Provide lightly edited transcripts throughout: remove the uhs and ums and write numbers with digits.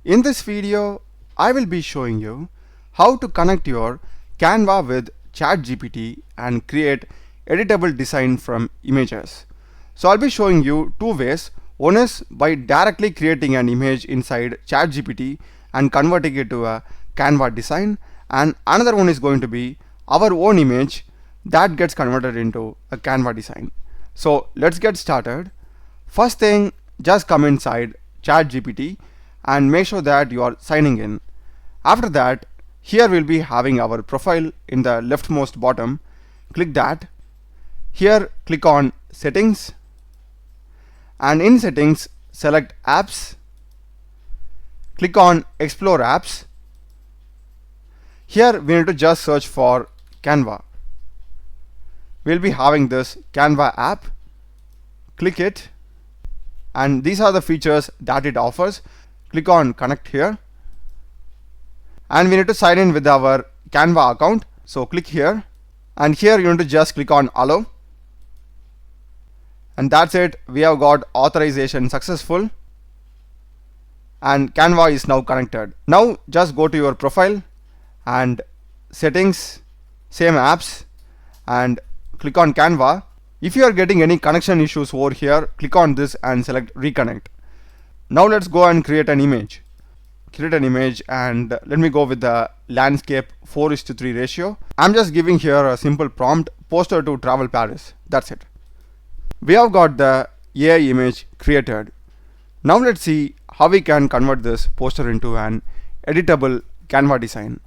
In this video, I will be showing you how to connect your Canva with ChatGPT and create editable design from images. So I'll be showing you two ways. One is by directly creating an image inside ChatGPT and converting it to a Canva design, and another one is going to be our own image that gets converted into a Canva design. So let's get started. First thing, just come inside ChatGPT and make sure that you are signing in. After that, here we'll be having our profile in the leftmost bottom. Click that. Here click on settings, and in settings select apps. Click on explore apps. Here we need to just search for Canva. We'll be having this Canva app. Click it, and these are the features that it offers. Click on connect here, and we need to sign in with our Canva account. So click here, and here you need to just click on allow, and that's it. We have got authorization successful, and Canva is now connected. Now just go to your profile and settings, same apps, and click on Canva. If you are getting any connection issues over here, click on this and select reconnect. Now let's go and create an image. Create an image, and let me go with the landscape 4:3 ratio. I'm just giving here a simple prompt, poster to travel Paris. That's it. We have got the AI image created. Now let's see how we can convert this poster into an editable Canva design.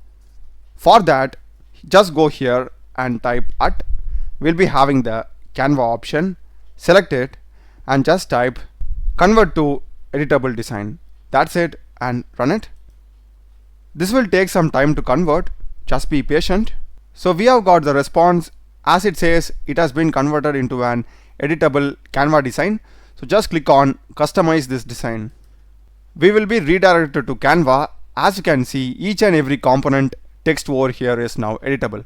For that, just go here and type at. We'll be having the Canva option. Select it and just type convert to editable design. That's it, and run it. This will take some time to convert. Just be patient. So we have got the response. As it says, it has been converted into an editable Canva design. So just click on customize this design. We will be redirected to Canva. As you can see, each and every component text over here is now editable.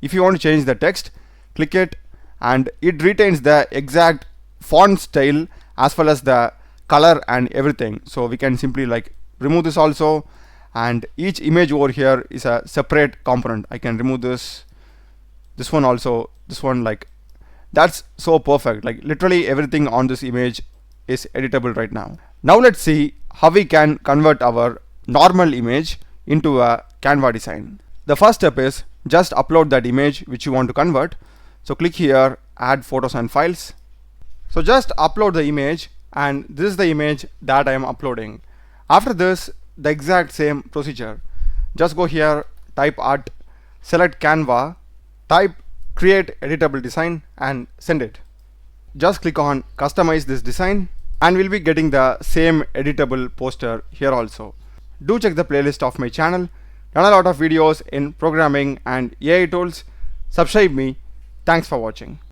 If you want to change the text, click it, and it retains the exact font style as well as the color and everything. So we can simply like remove this also, and each image over here is a separate component. I can remove this one also, this one, like that's so perfect. Like literally everything on this image is editable right now. Now let's see how we can convert our normal image into a Canva design. The first step is just upload that image which you want to convert. So click here, add photos and files. So just upload the image, and this is the image that I am uploading. After this, the exact same procedure. Just go here, type at, select Canva, type create editable design and send it. Just click on customize this design, and we'll be getting the same editable poster here also. Do check the playlist of my channel. Done a lot of videos in programming and AI tools. Subscribe me. Thanks for watching.